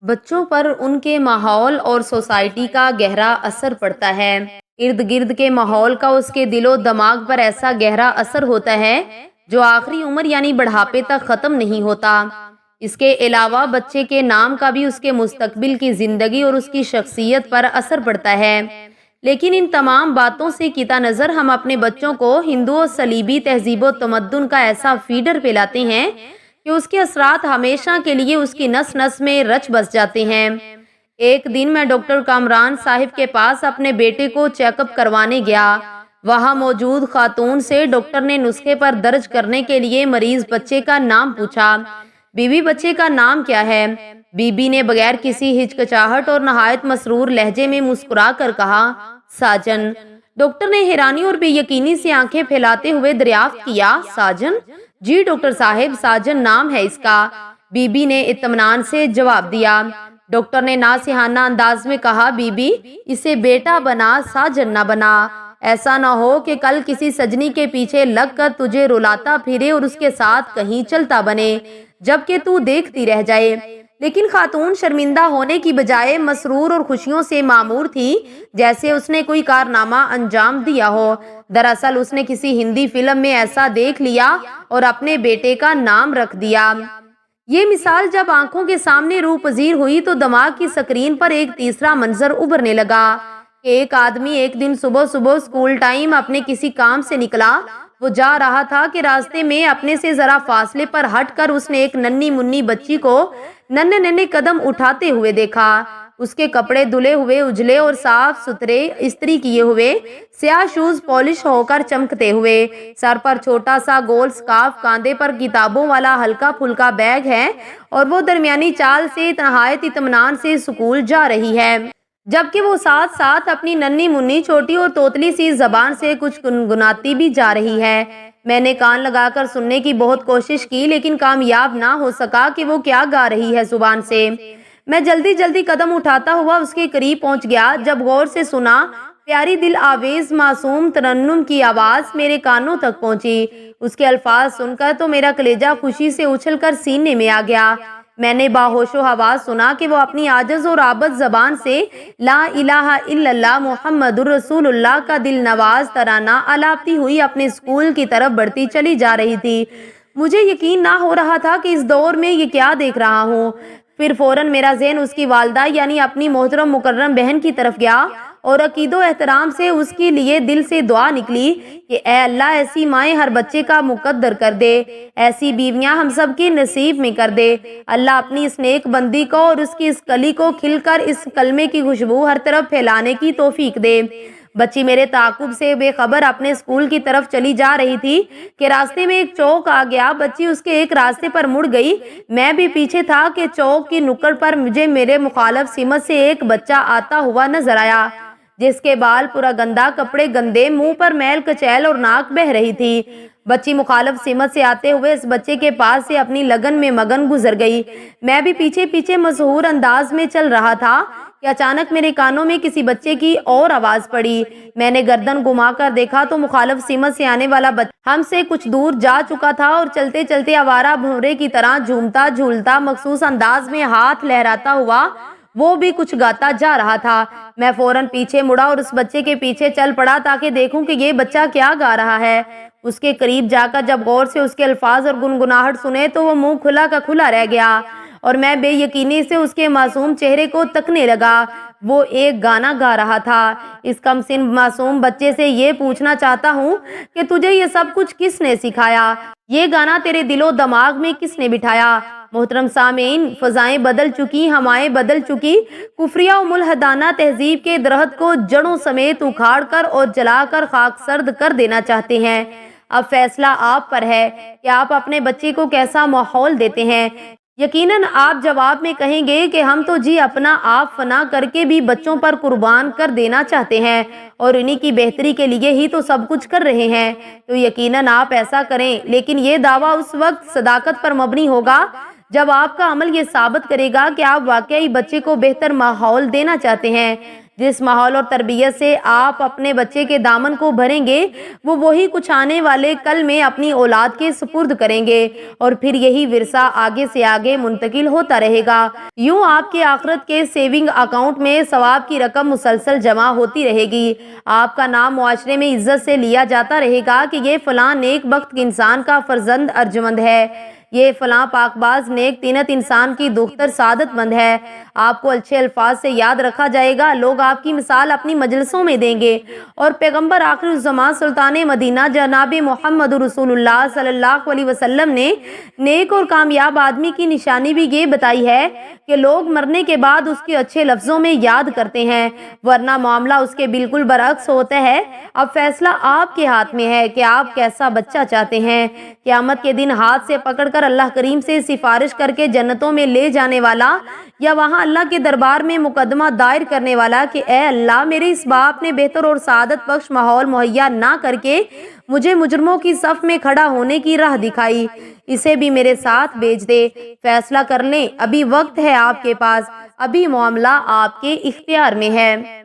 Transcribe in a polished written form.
بچوں پر ان کے ماحول اور سوسائٹی کا گہرا اثر پڑتا ہے۔ ارد گرد کے ماحول کا اس کے دل و دماغ پر ایسا گہرا اثر ہوتا ہے جو آخری عمر یعنی بڑھاپے تک ختم نہیں ہوتا۔ اس کے علاوہ بچے کے نام کا بھی اس کے مستقبل کی زندگی اور اس کی شخصیت پر اثر پڑتا ہے۔ لیکن ان تمام باتوں سے قطع نظر ہم اپنے بچوں کو ہندو اور صلیبی تہذیب و تمدن کا ایسا فیڈر پلاتے ہیں کہ اس کے اثرات ہمیشہ کے لیے اس کی نس نس میں رچ بس جاتے ہیں۔ ایک دن میں ڈاکٹر کامران صاحب کے پاس اپنے بیٹے کو چیک اپ کروانے گیا۔ وہاں موجود خاتون سے ڈاکٹر نے نسخے پر درج کرنے کے لیے مریض بچے کا نام پوچھا۔ بی بی بچے کا نام کیا ہے؟ بی بی نے بغیر کسی ہچکچاہٹ اور نہایت مسرور لہجے میں مسکرا کر کہا، ساجن۔ ڈاکٹر نے حیرانی اور بے یقینی سے آنکھیں پھیلاتے ہوئے دریافت کیا، ساجن؟ جی ڈاکٹر صاحب، ساجن نام ہے اس کا، بی بی نے اطمینان سے جواب دیا۔ ڈاکٹر نے ناصحانہ انداز میں کہا، بی بی اسے بیٹا بنا، ساجن نہ بنا۔ ایسا نہ ہو کہ کل کسی سجنی کے پیچھے لگ کر تجھے رلاتا پھرے اور اس کے ساتھ کہیں چلتا بنے جبکہ تو دیکھتی رہ جائے۔ لیکن خاتون شرمندہ ہونے کی بجائے مسرور اور خوشیوں سے معمور تھی، جیسے اس نے کوئی کارنامہ انجام دیا ہو۔ دراصل اس نے کسی ہندی فلم میں ایسا دیکھ لیا اور اپنے بیٹے کا نام رکھ دیا۔ یہ مثال جب آنکھوں کے سامنے روح پذیر ہوئی تو دماغ کی سکرین پر ایک تیسرا منظر ابھرنے لگا کہ ایک آدمی ایک دن صبح اسکول ٹائم اپنے کسی کام سے نکلا۔ وہ جا رہا تھا کہ راستے میں اپنے سے ذرا فاصلے پر ہٹ کر اس نے ایک ننھی منی بچی کو ننھے ننھے قدم اٹھاتے ہوئے دیکھا۔ اس کے کپڑے دھلے ہوئے، اجلے اور صاف ستھرے، استری کیے ہوئے، سیاہ شوز پالش ہو کر چمکتے ہوئے، سر پر چھوٹا سا گول سکارف، کاندھے پر کتابوں والا ہلکا پھلکا بیگ ہے اور وہ درمیانی چال سے نہایت اطمینان سے اسکول جا رہی ہے، جبکہ وہ ساتھ ساتھ اپنی ننھی منی چھوٹی اور توتلی سی زبان سے کچھ گنگناتی بھی جا رہی ہے۔ میں نے کان لگا کر سننے کی بہت کوشش کی لیکن کامیاب نہ ہو سکا کہ وہ کیا گا رہی ہے زبان سے۔ میں جلدی قدم اٹھاتا ہوا اس کے قریب پہنچ گیا۔ جب غور سے سنا، پیاری دل آویز معصوم ترنم کی آواز میرے کانوں تک پہنچی۔ اس کے الفاظ سن کر تو میرا کلیجہ خوشی سے اچھل کر سینے میں آ گیا۔ میں نے باہوش و حواس سنا کہ وہ اپنی عاجز اور عابد زبان سے لا الہ الا اللہ محمد الرسول اللہ کا دل نواز ترانہ الاپتی ہوئی اپنے اسکول کی طرف بڑھتی چلی جا رہی تھی۔ مجھے یقین نہ ہو رہا تھا کہ اس دور میں یہ کیا دیکھ رہا ہوں۔ پھر فوراً میرا ذہن اس کی والدہ یعنی اپنی محترم مکرم بہن کی طرف گیا اور عقید و احترام سے اس کے لیے دل سے دعا نکلی کہ اے اللہ ایسی مائیں ہر بچے کا مقدر کر دے، ایسی بیویاں ہم سب کے نصیب میں کر دے۔ اللہ اپنی اس نیک بندی کو اور اس کی اس کلی کو کھل کر اس کلمے کی خوشبو ہر طرف پھیلانے کی توفیق دے۔ بچی میرے تعاقب سے بے خبر اپنے اسکول کی طرف چلی جا رہی تھی کہ راستے میں ایک چوک آ گیا۔ بچی اس کے ایک راستے پر مڑ گئی، میں بھی پیچھے تھا کہ چوک کی نکڑ پر مجھے میرے مخالف سمت سے ایک بچہ آتا ہوا نظر آیا، جس کے بال پورا گندا، کپڑے گندے، منہ پر میل کچیل اور ناک بہہ رہی تھی۔ بچی مخالف سمت سے آتے ہوئے اس بچے کے پاس سے اپنی لگن میں مگن گزر گئی۔ میں بھی پیچھے پیچھے مسحور انداز میں چل رہا تھا کہ اچانک میرے کانوں میں کسی بچے کی اور آواز پڑی۔ میں نے گردن گھما کر دیکھا تو مخالف سمت سے آنے والا بچہ ہم سے کچھ دور جا چکا تھا اور چلتے چلتے آوارہ بھونرے کی طرح جھومتا جھولتا مخصوص انداز میں ہاتھ لہراتا ہوا وہ بھی کچھ گاتا جا رہا تھا۔ میں فوراً پیچھے مڑا اور اس بچے کے پیچھے چل پڑا تاکہ دیکھوں کہ یہ بچہ کیا گا رہا ہے۔ اس کے قریب جا کر جب غور سے اس کے الفاظ اور گنگناہٹ سنے تو وہ منہ کھلا کا کھلا رہ گیا اور میں بے یقینی سے اس کے معصوم چہرے کو تکنے لگا۔ وہ ایک گانا گا رہا تھا۔ اس کم سن معصوم بچے سے یہ پوچھنا چاہتا ہوں کہ تجھے یہ سب کچھ کس نے سکھایا؟ یہ گانا تیرے دل و دماغ میں کس نے بٹھایا؟ محترم سامعین، فضائیں بدل چکی، ہوائیں بدل چکی، کفریہ و ملحدانہ تہذیب کے درخت کو جڑوں سمیت اکھاڑ کر اور جلا کر خاک سرد کر دینا چاہتے ہیں۔ اب فیصلہ آپ پر ہے کہ آپ اپنے بچے کو کیسا ماحول دیتے ہیں۔ یقیناً آپ جواب میں کہیں گے کہ ہم تو جی اپنا آپ فنا کر کے بھی بچوں پر قربان کر دینا چاہتے ہیں اور انہی کی بہتری کے لیے ہی تو سب کچھ کر رہے ہیں۔ تو یقیناً آپ ایسا کریں، لیکن یہ دعویٰ اس وقت صداقت پر مبنی ہوگا جب آپ کا عمل یہ ثابت کرے گا کہ آپ واقعی بچے کو بہتر ماحول دینا چاہتے ہیں۔ جس ماحول اور تربیت سے آپ اپنے بچے کے دامن کو بھریں گے وہ وہی کچھ آنے والے کل میں اپنی اولاد کے سپرد کریں گے اور پھر یہی ورثہ آگے سے آگے منتقل ہوتا رہے گا۔ یوں آپ کے آخرت کے سیونگ اکاؤنٹ میں ثواب کی رقم مسلسل جمع ہوتی رہے گی۔ آپ کا نام معاشرے میں عزت سے لیا جاتا رہے گا کہ یہ فلاں نیک بخت انسان کا فرزند ارجمند ہے، یہ فلاں پاک باز نیک تینت انسان کی دختر سعادت مند ہے۔ آپ کو اچھے الفاظ سے یاد رکھا جائے گا، لوگ آپ کی مثال اپنی مجلسوں میں دیں گے اور پیغمبر آخر الزمان سلطان مدینہ جناب محمد رسول اللہ صلی اللہ علیہ وسلم نے نیک اور کامیاب آدمی کی نشانی بھی یہ بتائی ہے کہ لوگ مرنے کے بعد اس کے اچھے لفظوں میں یاد کرتے ہیں، ورنہ معاملہ اس کے بالکل برعکس ہوتا ہے۔ اب فیصلہ آپ کے ہاتھ میں ہے کہ آپ کیسا بچہ چاہتے ہیں۔ قیامت کے دن ہاتھ سے پکڑ کر اللہ کریم سے سفارش کر کے جنتوں میں لے جانے والا یا وہاں اللہ کے دربار میں مقدمہ دائر کرنے والا کہ اے اللہ میرے اس باپ نے بہتر اور سعادت بخش ماحول مہیا نہ کر کے مجھے مجرموں کی صف میں کھڑا ہونے کی راہ دکھائی، اسے بھی میرے ساتھ بھیج دے۔ فیصلہ کر لیں، ابھی وقت ہے آپ کے پاس، ابھی معاملہ آپ کے اختیار میں ہے۔